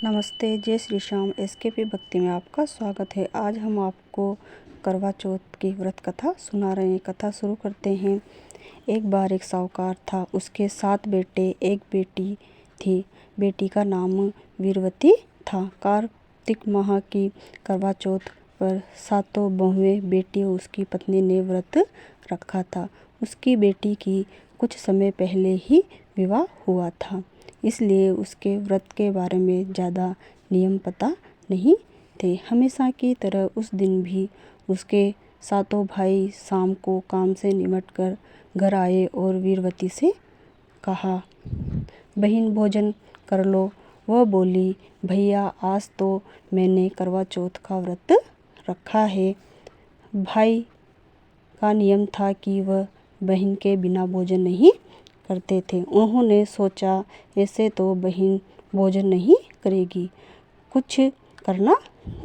नमस्ते, जय श्री श्याम। एसकेपी भक्ति में आपका स्वागत है। आज हम आपको करवा चौथ की व्रत कथा सुना रहे हैं। कथा शुरू करते हैं। एक बार एक साहूकार था, उसके 7 बेटे, एक बेटी थी। बेटी का नाम वीरवती था। कार्तिक माह की करवा चौथ पर 7 बहुएं बेटी और उसकी पत्नी ने व्रत रखा था। उसकी बेटी की कुछ समय पहले ही विवाह हुआ था, इसलिए उसके व्रत के बारे में ज़्यादा नियम पता नहीं थे। हमेशा की तरह उस दिन भी उसके 7 भाई शाम को काम से निपटकर घर आए और वीरवती से कहा, बहन भोजन कर लो। वह बोली, भैया आज तो मैंने करवा चौथ का व्रत रखा है। भाई का नियम था कि वह बहन के बिना भोजन नहीं करते थे। उन्होंने सोचा ऐसे तो बहन भोजन नहीं करेगी, कुछ करना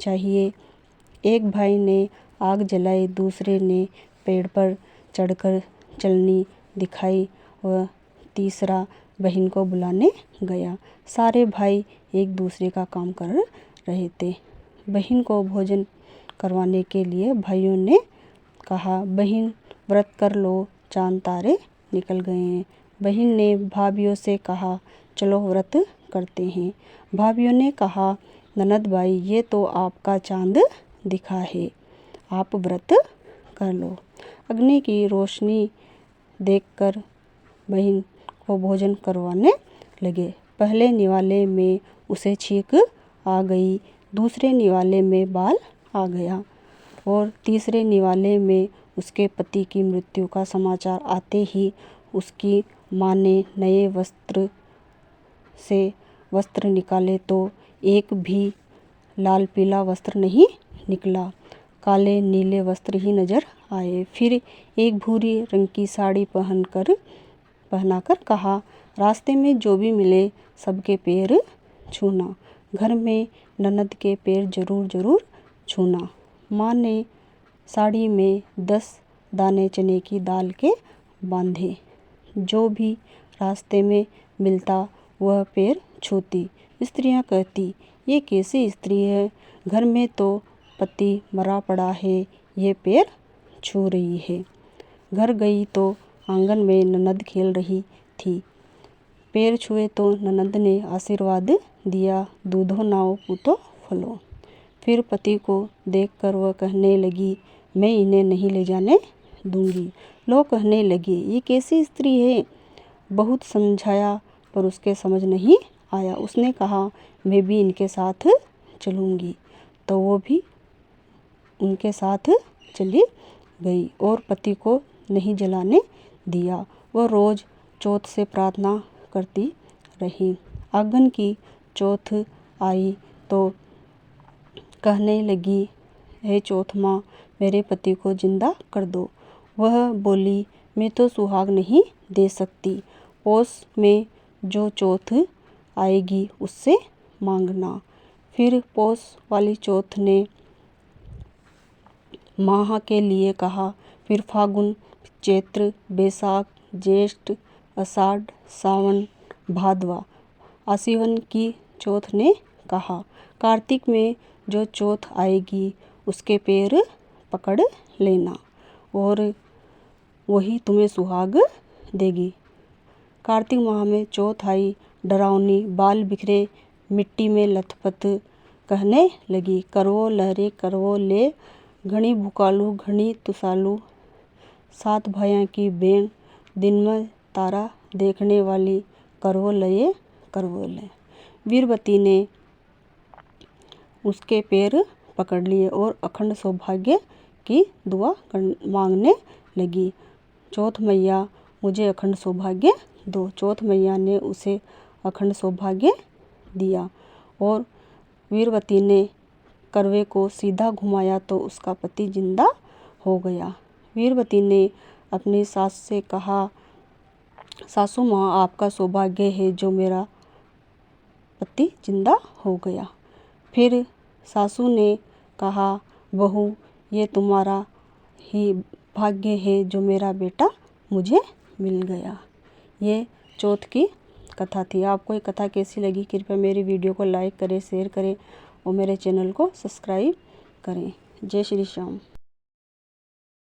चाहिए। एक भाई ने आग जलाई, दूसरे ने पेड़ पर चढ़कर चलनी दिखाई और तीसरा बहन को बुलाने गया। सारे भाई एक दूसरे का काम कर रहे थे। बहन को भोजन करवाने के लिए भाइयों ने कहा, बहन व्रत कर लो, चांद तारे निकल गए हैं। बहन ने भाभियों से कहा, चलो व्रत करते हैं। भाभियों ने कहा, ननद भाई ये तो आपका चांद दिखा है, आप व्रत कर लो। अग्नि की रोशनी देखकर बहन को भोजन करवाने लगे। पहले निवाले में उसे छींक आ गई, दूसरे निवाले में बाल आ गया और तीसरे निवाले में उसके पति की मृत्यु का समाचार आते ही उसकी माँ ने नए वस्त्र से वस्त्र निकाले तो एक भी लाल पीला वस्त्र नहीं निकला, काले नीले वस्त्र ही नजर आए। फिर एक भूरी रंग की साड़ी पहनाकर कहा, रास्ते में जो भी मिले सबके पैर छूना, घर में ननद के पैर जरूर छूना। माँ ने साड़ी में 10 दाने चने की दाल के बांधे, जो भी रास्ते में मिलता वह पैर छूती। स्त्रियां कहती, ये कैसी स्त्री है, घर में तो पति मरा पड़ा है, ये पैर छू रही है। घर गई तो आंगन में ननद खेल रही थी। पैर छुए तो ननद ने आशीर्वाद दिया, दूधो नाओ पूतो फलो। फिर पति को देखकर वह कहने लगी, मैं इन्हें नहीं ले जाने दूंगी। लोग कहने लगे, ये कैसी स्त्री है। बहुत समझाया पर उसके समझ नहीं आया। उसने कहा, मैं भी इनके साथ चलूंगी। तो वो भी उनके साथ चली गई और पति को नहीं जलाने दिया। वह रोज चौथ से प्रार्थना करती रही। आंगन की चौथ आई तो कहने लगी, हे चौथ माँ, मेरे पति को जिंदा कर दो। वह बोली, मैं तो सुहाग नहीं दे सकती, पौष में जो चौथ आएगी उससे मांगना। फिर पौष वाली चौथ ने माह के लिए कहा। फिर फागुन, चैत्र, बैसाख, ज्येष्ठ, आषाढ़, सावन, भादवा, आश्विन की चौथ ने कहा। कार्तिक में जो चौथ आएगी उसके पैर पकड़ लेना और वही तुम्हें सुहाग देगी। कार्तिक माह में चौथ आई, डरावनी, बाल बिखरे, मिट्टी में लथपथ, कहने लगी, करवो लहरे करवो ले, घनी भुकालू घनी तुसालू, 7 भाइयों की बहन, दिन में तारा देखने वाली, करवो लये करवो ले। वीरवती ने उसके पैर पकड़ लिए और अखंड सौभाग्य की दुआ मांगने लगी। चौथ मैया, मुझे अखंड सौभाग्य दो। चौथ मैया ने उसे अखंड सौभाग्य दिया और वीरवती ने करवे को सीधा घुमाया तो उसका पति जिंदा हो गया। वीरवती ने अपनी सास से कहा, सासू माँ, आपका सौभाग्य है जो मेरा पति जिंदा हो गया। फिर सासू ने कहा, बहू, ये तुम्हारा ही भाग्य है जो मेरा बेटा मुझे मिल गया। ये चौथ की कथा थी। आपको ये कथा कैसी लगी कृपया मेरी वीडियो को लाइक करें, शेयर करें और मेरे चैनल को सब्सक्राइब करें। जय श्री श्याम।